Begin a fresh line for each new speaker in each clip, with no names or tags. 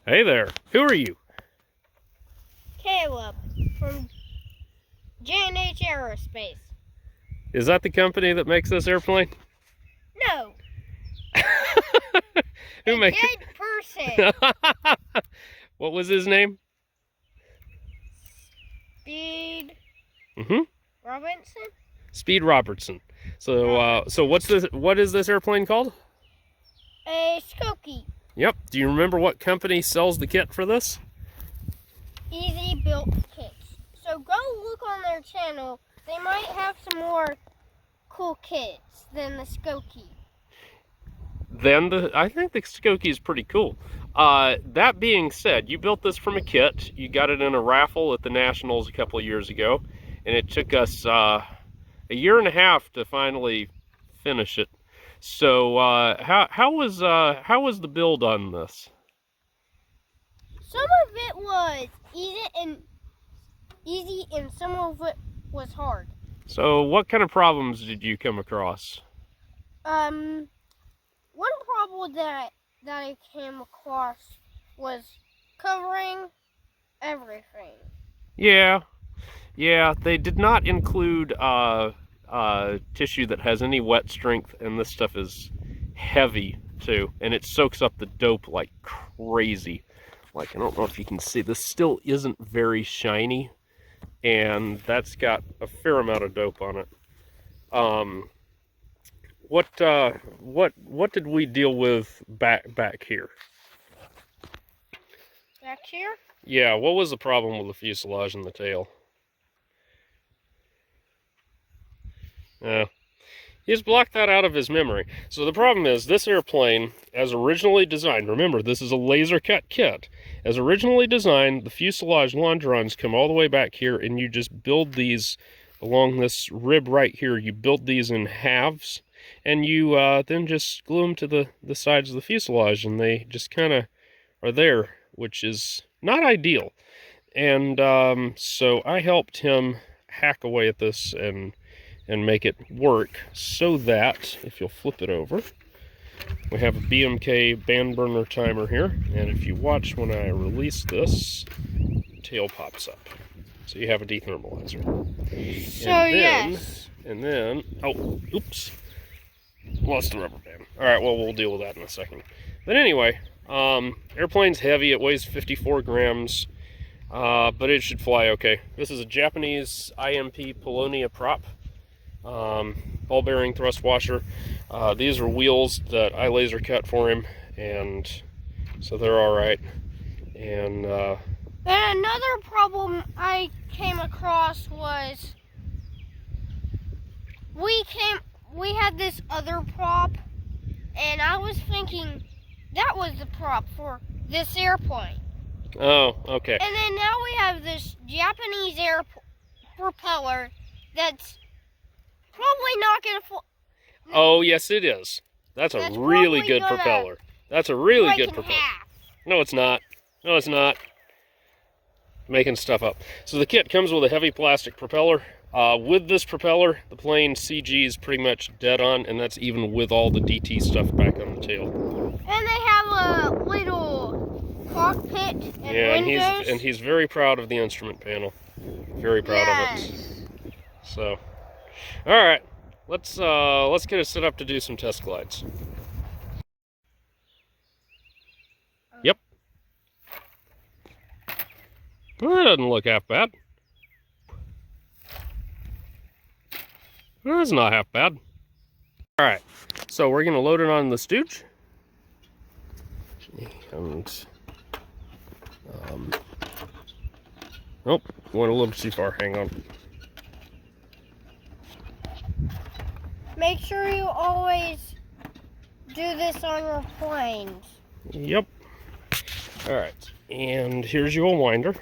Hey there. Who are you?
Caleb from J&H Aerospace.
Is that the company that makes this airplane?
No.
Who
a
makes
dead person.
What was his name?
Speed
Mm-hmm.
Robinson?
Speed Robertson. So what is this airplane called?
A Skokie.
Yep. Do you remember what company sells the kit for this?
Easybuilt kits. So go look on their channel. They might have some more cool kits than the Skokie.
I think the Skokie is pretty cool. That being said, you built this from a kit. You got it in a raffle at the Nationals a couple of years ago, and it took us a year and a half to finally finish it. So how was the build on this?
Some of it was easy and some of it was hard.
So what kind of problems did you come across?
One problem that I came across was covering everything.
Yeah, they did not include tissue that has any wet strength, and this stuff is heavy too, and it soaks up the dope like crazy. Like, I don't know if you can see, this still isn't very shiny, and that's got a fair amount of dope on it. What did we deal with back here?
Back here?
Yeah, what was the problem with the fuselage and the tail? He's blocked that out of his memory. So the problem is, this airplane, as originally designed, remember, this is a laser cut kit. As originally designed, the fuselage longerons come all the way back here, and you just build these along this rib right here. You build these in halves, and you then just glue them to the sides of the fuselage, and they just kind of are there, which is not ideal. And so I helped him hack away at this and make it work, so that, if you'll flip it over, we have a BMK band burner timer here, and if you watch when I release this, the tail pops up. So you have a dethermalizer.
So yes.
And then, oh, oops, lost the rubber band. Alright, well, we'll deal with that in a second. But anyway, airplane's heavy, it weighs 54 grams, but it should fly okay. This is a Japanese IMP Polonia prop. Ball bearing thrust washer. These are wheels that I laser cut for him, and so they're all right. And
then another problem I came across was we had this other prop, and I was thinking that was the prop for this airplane.
Oh, okay.
And then now we have this Japanese air propeller that's probably not going to fly.
Oh, yes, it is. That's a really good propeller. That's a really good propeller. No, it's not. No, it's not. Making stuff up. So the kit comes with a heavy plastic propeller. With this propeller, the plane CG is pretty much dead on, and that's even with all the DT stuff back on the tail.
And they have a little cockpit and windows.
And he's very proud of the instrument panel. Very proud of it. So, all right, let's get it set up to do some test glides. Yep. Well, that doesn't look half bad. Well, that's not half bad. All right, so we're gonna load it on the stooge. And oh, went a little too far. Hang on.
Make sure you always do this on your planes.
Yep. All right, and here's your winder,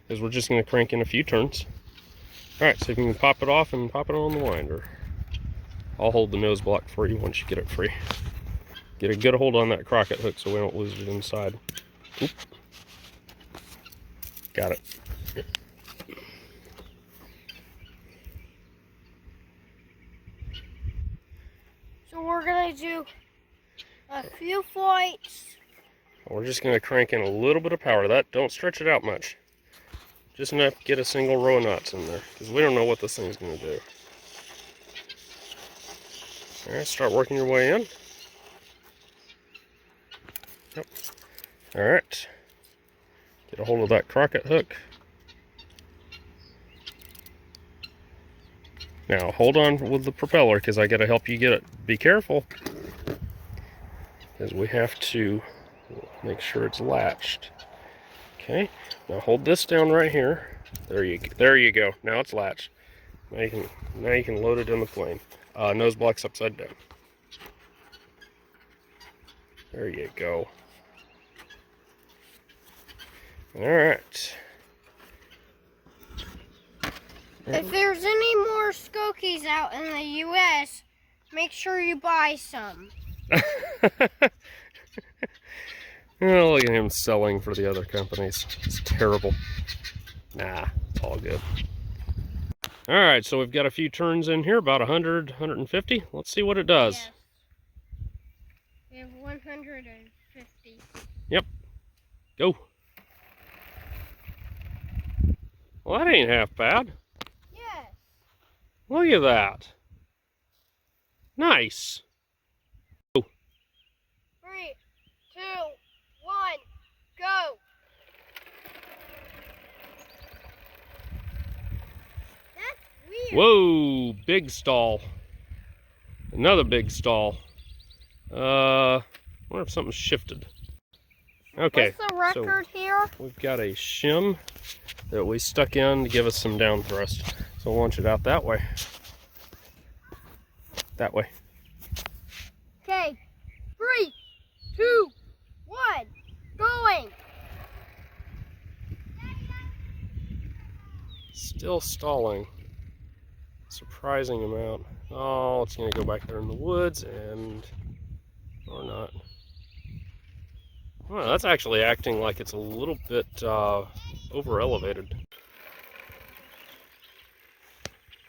because we're just going to crank in a few turns. All right, so you can pop it off and pop it on the winder. I'll hold the nose block for you once you get it free. Get a good hold on that crocket hook so we don't lose it inside. Oop. Got it.
So we're gonna do a few flights
We're just going to crank in a little bit of power to that. Don't stretch it out much. Just enough to get a single row of nuts in there, because we don't know what this thing's going to do. Alright, start working your way in. Yep. Alright. Get a hold of that crocket hook. Now, hold on with the propeller, because I got to help you get it. Be careful, because we have to make sure it's latched. Okay, now hold this down right here. There you go. Now it's latched. Now you can load it in the plane. Nose block's upside down. There you go. All right.
If there's any more Skokies out in the U.S., make sure you buy some.
Oh, look at him selling for the other companies. It's terrible. Nah, it's all good. All right, so we've got a few turns in here, about 100, 150. Let's see what it does.
Yes. We have 150.
Yep. Go. Well, that ain't half bad.
Yes.
Look at that. Nice. Go.
3, 2, 1, go. That's weird.
Whoa, big stall. Another big stall. Wonder if something's shifted. Okay.
What's the record here?
We've got a shim that we stuck in to give us some down thrust. So we'll launch it out that way. That way.
Okay. 3, 2, 1, going.
Still stalling. Surprising amount. Oh, it's gonna go back there in the woods and or not. Well, that's actually acting like it's a little bit over elevated.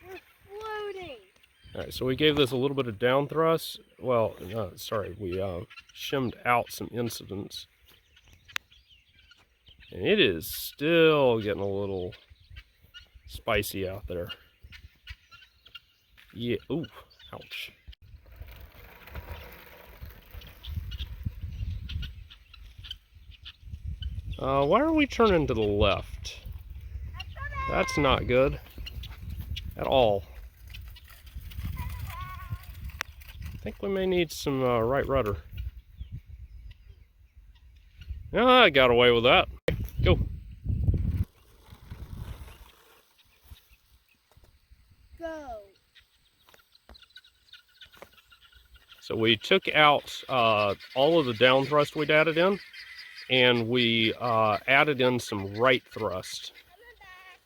We're floating.
All right, so we gave this a little bit of down thrust. Well, sorry, we shimmed out some incidents. And it is still getting a little spicy out there. Yeah, ooh, ouch. Why are we turning to the left? That's not good at all. I think we may need some right rudder. Ah, I got away with that. Go.
Go.
So we took out all of the down thrust we'd added in, and we added in some right thrust,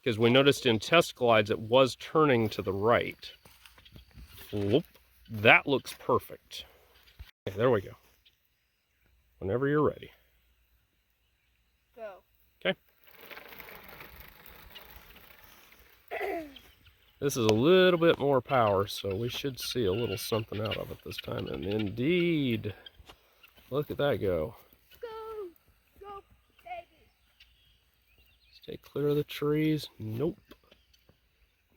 because we noticed in test glides it was turning to the right. Whoop. That looks perfect. Okay, there we go. Whenever you're ready.
Go.
Okay. This is a little bit more power, so we should see a little something out of it this time. And indeed, look at that go.
Go. Go, baby.
Stay clear of the trees. Nope.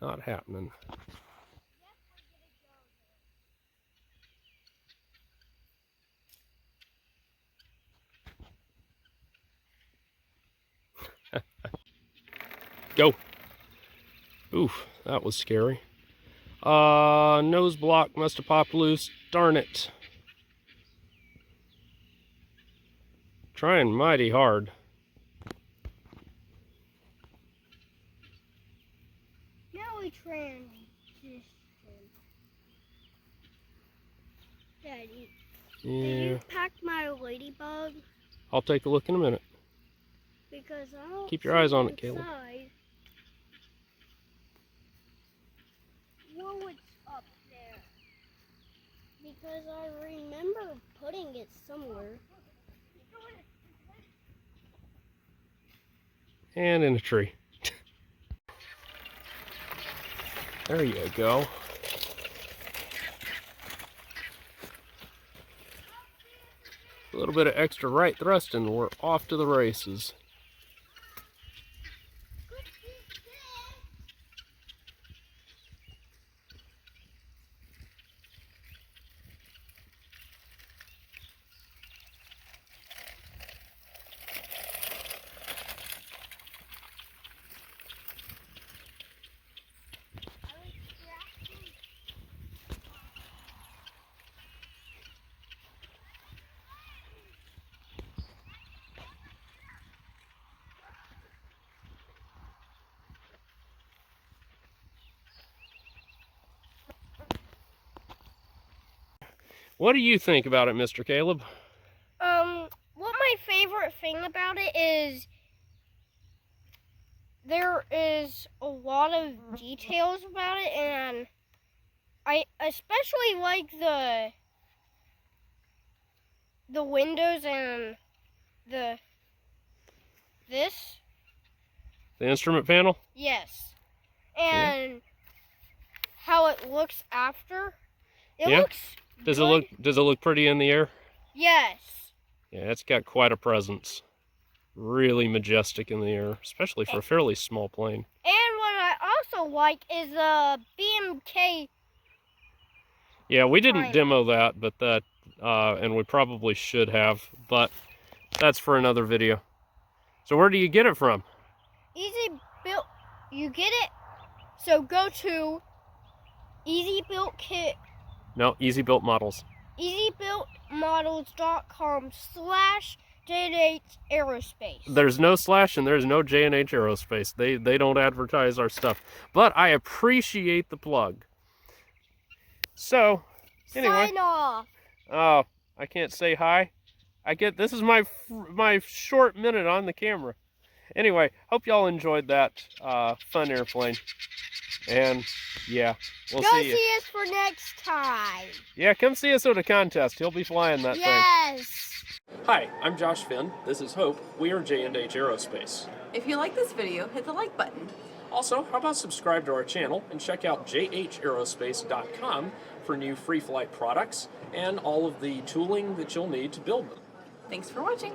Not happening. Go. Oof, that was scary. Nose block must have popped loose. Darn it. Trying mighty hard.
Now we transition. Daddy, did
Yeah.
you pack my ladybug?
I'll take a look in a minute.
Because I don't
Keep your eyes on it,
see
Caleb.
inside. Whoa, it's up there. Because I remember putting it somewhere.
And in a tree. There you go. A little bit of extra right thrust and we're off to the races. What do you think about it, Mr. Caleb?
What my favorite thing about it is there is a lot of details about it, and I especially like the windows and the
instrument panel?
yes, and how it looks after. It
Yeah?
looks
Does
good.
it look pretty in the air?
Yes.
Yeah, it's got quite a presence. Really majestic in the air, especially for a fairly small plane.
And what I also like is the BMK.
Yeah, we didn't
Fine.
demo that, but that, and we probably should have, but that's for another video. So where do you get it from?
Easybuilt. You get it. So go to Easybuilt Kit.
No, Easybuilt Models.
Easybuiltmodels.com/JNH Aerospace.
There's no slash and there's no J&H Aerospace. They don't advertise our stuff. But I appreciate the plug. So, anyway.
Sign off.
Oh, I can't say hi. This is my short minute on the camera. Anyway, hope y'all enjoyed that fun airplane. And yeah, we'll see you.
Go see us for next time.
Yeah, come see us at a contest. He'll be flying that thing.
Yes.
Hi, I'm Josh Finn. This is Hope. We are J&H Aerospace.
If you like this video, hit the like button.
Also, how about subscribe to our channel and check out jhaerospace.com for new free flight products and all of the tooling that you'll need to build them.
Thanks for watching.